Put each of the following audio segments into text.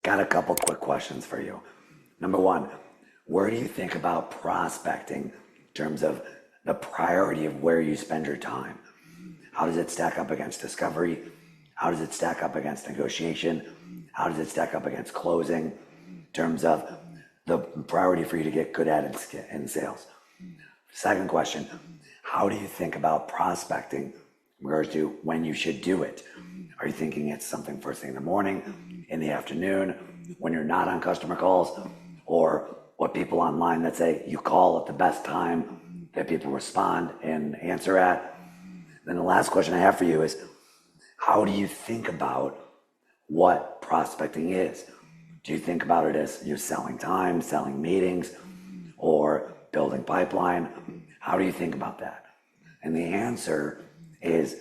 Got a couple quick questions for you. Number one, where do you think about prospecting in terms of the priority of where you spend your time? How does it stack up against discovery? How does it stack up against negotiation? How does it stack up against closing in terms of the priority for you to get good at in sales? Second question, how do you think about prospecting in regards to when you should do it? Are you thinking it's something first thing in the morning, in the afternoon, when you're not on customer calls, or what people online that say you call at the best time that people respond and answer at? Then the last question I have for you is, how do you think about what prospecting is? Do you think about it as you're selling time, selling meetings, or building pipeline? How do you think about that? And the answer is,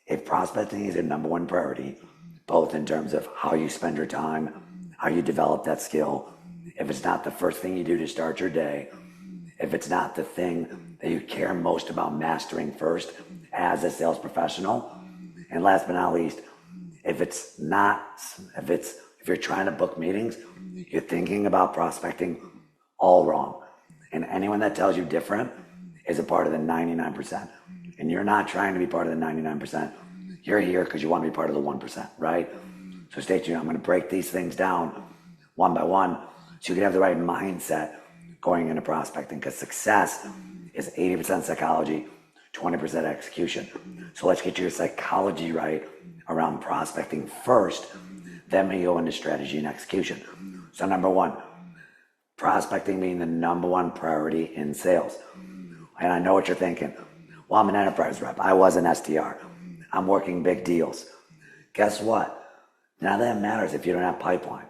if prospecting is your number one priority, both in terms of how you spend your time, how you develop that skill, if it's not the first thing you do to start your day, if it's not the thing that you care most about mastering first as a sales professional, and last but not least, if you're trying to book meetings, you're thinking about prospecting all wrong. And anyone that tells you different is a part of the 99%. And you're not trying to be part of the 99%. You're here because you want to be part of the 1%, right? So stay tuned. I'm going to break these things down one by one so you can have the right mindset going into prospecting, because success is 80% psychology, 20% execution. So let's get your psychology right around prospecting first, then we go into strategy and execution. So number one, prospecting being the number one priority in sales. And I know what you're thinking. Well, I'm an enterprise rep. I was an SDR. I'm working big deals. Guess what? None of that matters if you don't have pipeline.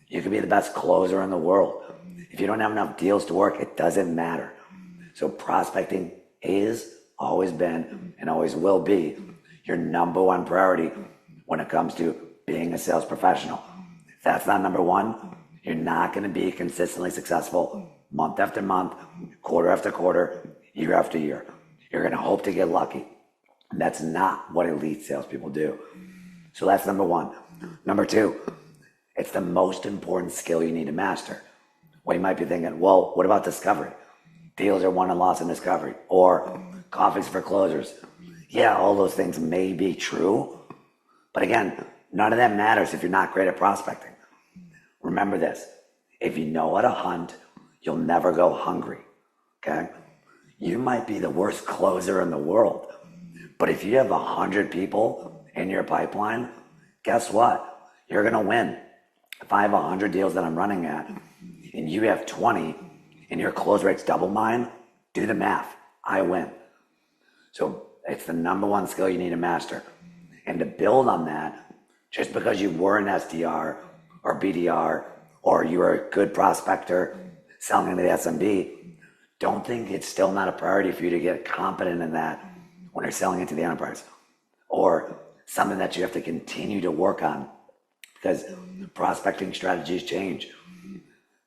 You could be the best closer in the world. If you don't have enough deals to work, it doesn't matter. So prospecting is, always been, and always will be your number one priority when it comes to being a sales professional. If that's not number one, you're not going to be consistently successful month after month, quarter after quarter, year after year. You're going to hope to get lucky. And that's not what elite salespeople do. So that's number one. Number two, it's the most important skill you need to master. Well, you might be thinking, well, what about discovery? Deals are won and lost in discovery. Or coffees for closers. Yeah, all those things may be true. But again, none of that matters if you're not great at prospecting. Remember this. If you know how to hunt, you'll never go hungry. Okay? You might be the worst closer in the world. But if you have 100 people in your pipeline, guess what? You're going to win. If I have 100 deals that I'm running at, and you have 20, and your close rate's double mine, do the math. I win. So it's the number one skill you need to master. And to build on that, just because you were an SDR or BDR, or you were a good prospector selling into the SMB, don't think it's still not a priority for you to get competent in that when you're selling into the enterprise, or something that you have to continue to work on, because prospecting strategies change.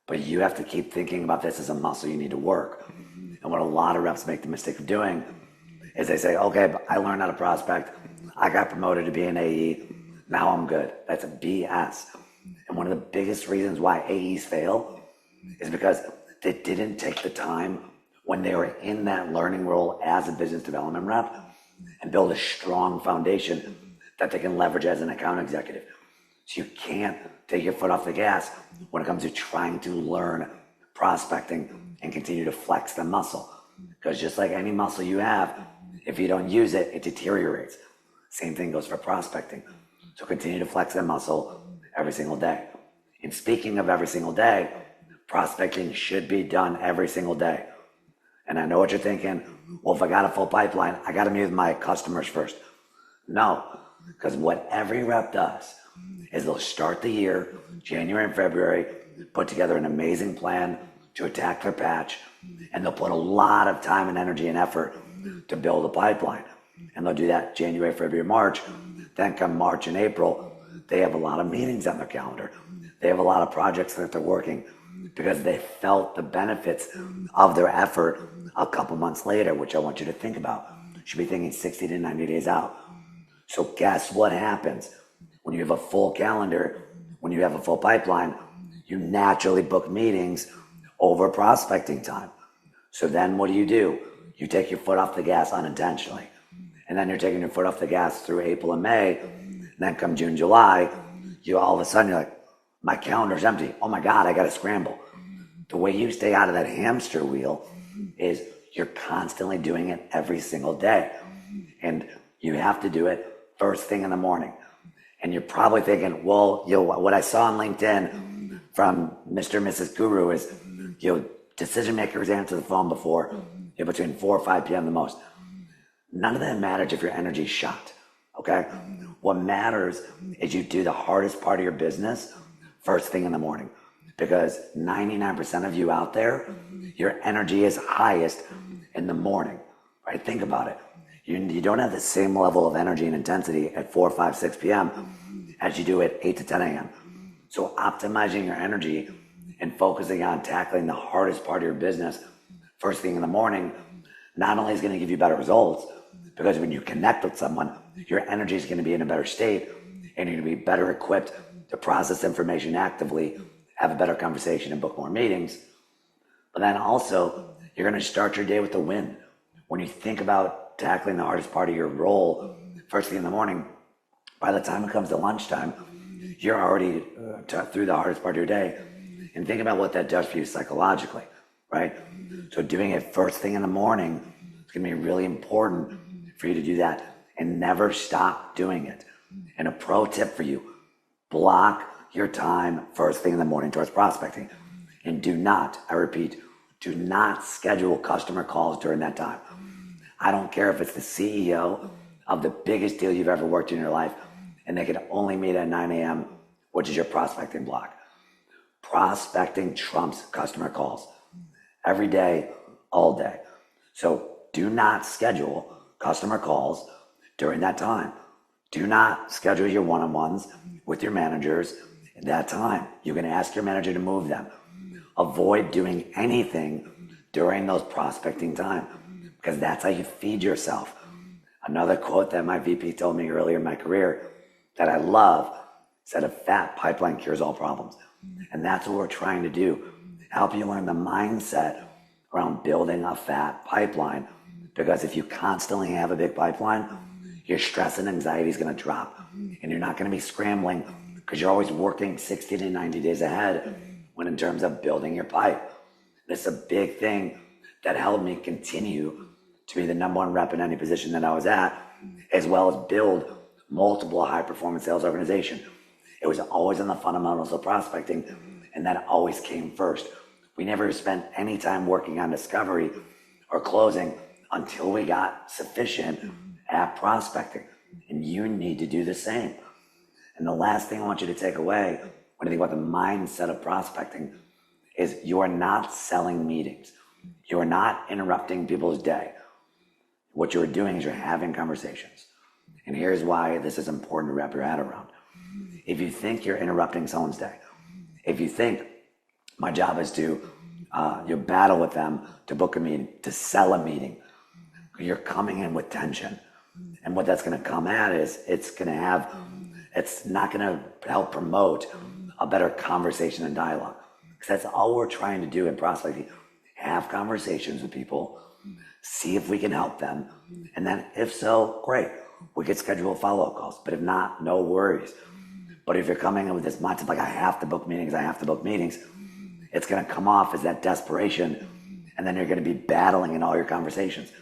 But you have to keep thinking about this as a muscle you need to work. And what a lot of reps make the mistake of doing is they say, okay, but I learned how to prospect. I got promoted to be an AE. Now I'm good. That's a BS. And one of the biggest reasons why AEs fail is because they didn't take the time when they were in that learning role as a business development rep and build a strong foundation that they can leverage as an account executive. So you can't take your foot off the gas when it comes to trying to learn prospecting and continue to flex the muscle. Because just like any muscle you have, if you don't use it, it deteriorates. Same thing goes for prospecting. So continue to flex that muscle every single day. And speaking of every single day, prospecting should be done every single day. And I know what you're thinking. Well, if I got a full pipeline, I got to meet with my customers first. No, because what every rep does is they'll start the year, January and February, put together an amazing plan to attack their patch, and they'll put a lot of time and energy and effort to build a pipeline. And they'll do that January, February, March. Then come March and April, they have a lot of meetings on their calendar. They have a lot of projects that they're working because they felt the benefits of their effort a couple months later, which I want you to think about. You should be thinking 60 to 90 days out. So guess what happens when you have a full calendar When you have a full pipeline, you naturally book meetings over prospecting time. So then what do? You take your foot off the gas unintentionally. And then you're taking your foot off the gas through April and May. And then come June, July, you all of a sudden you're like, my calendar's empty. Oh my God, I got to scramble. The way you stay out of that hamster wheel is you're constantly doing it every single day. And you have to do it first thing in the morning. And you're probably thinking, well, what I saw on LinkedIn from Mr. and Mrs. Guru is, decision makers answer the phone before, between 4 or 5 p.m. the most. None of that matters if your energy's shot, okay? What matters is you do the hardest part of your business first thing in the morning, because 99% of you out there, your energy is highest in the morning, right? Think about it. You don't have the same level of energy and intensity at 4, 5, 6 p.m. as you do at 8 to 10 a.m. So optimizing your energy and focusing on tackling the hardest part of your business first thing in the morning not only is going to give you better results, because when you connect with someone, your energy is going to be in a better state and you're going to be better equipped to process information actively, have a better conversation, and book more meetings. But then also, you're going to start your day with a win. When you think about tackling the hardest part of your role first thing in the morning, by the time it comes to lunchtime, you're already through the hardest part of your day. And think about what that does for you psychologically, right? So doing it first thing in the morning, it's going to be really important for you to do that and never stop doing it. And a pro tip for you, block your time first thing in the morning towards prospecting. And do not, I repeat, do not schedule customer calls during that time. I don't care if it's the CEO of the biggest deal you've ever worked in your life and they can only meet at 9 a.m., which is your prospecting block. Prospecting trumps customer calls every day, all day. So do not schedule customer calls during that time. Do not schedule your one-on-ones with your managers at that time. You can ask your manager to move them. Avoid doing anything during those prospecting time, because that's how you feed yourself. Another quote that my VP told me earlier in my career that I love said, a fat pipeline cures all problems. And that's what we're trying to do. Help you learn the mindset around building a fat pipeline. Because if you constantly have a big pipeline, your stress and anxiety is going to drop. And you're not going to be scrambling because you're always working 60 to 90 days ahead when in terms of building your pipe. This is a big thing that helped me continue to be the number one rep in any position that I was at, as well as build multiple high-performance sales organizations. It was always in the fundamentals of prospecting, and that always came first. We never spent any time working on discovery or closing until we got sufficient at prospecting. And you need to do the same. And the last thing I want you to take away when you think about the mindset of prospecting is you are not selling meetings. You are not interrupting people's day. What you're doing is you're having conversations. And here's why this is important to wrap your head around. If you think you're interrupting someone's day, if you think my job is to you battle with them to book a meeting, to sell a meeting, you're coming in with tension. And what that's going to come at is it's not going to help promote a better conversation and dialogue. Because that's all we're trying to do in prospecting. Have conversations with people, see if we can help them. And then if so, great. We could schedule follow-up calls. But if not, no worries. But if you're coming in with this mindset like I have to book meetings, it's going to come off as that desperation. And then you're going to be battling in all your conversations.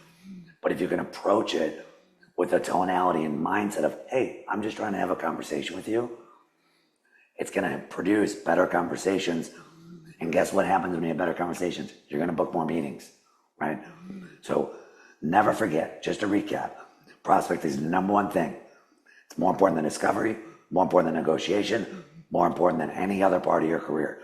But if you can approach it with a tonality and mindset of, hey, I'm just trying to have a conversation with you, it's going to produce better conversations. And guess what happens when you have better conversations? You're going to book more meetings, right? So never forget, just to recap, prospecting is the number one thing. It's more important than discovery, more important than negotiation, more important than any other part of your career.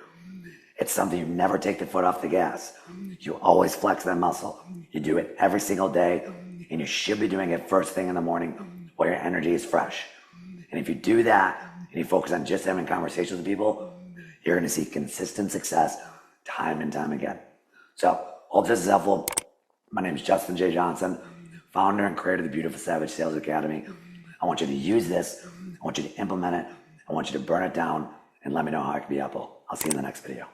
It's something you never take the foot off the gas. You always flex that muscle. You do it every single day, and you should be doing it first thing in the morning while your energy is fresh. And if you do that, and you focus on just having conversations with people, you're going to see consistent success time and time again. So, hope this is helpful. My name is Justin J. Johnson, founder and creator of the Beautiful Savage Sales Academy. I want you to use this. I want you to implement it. I want you to burn it down and let me know how I can be helpful. I'll see you in the next video.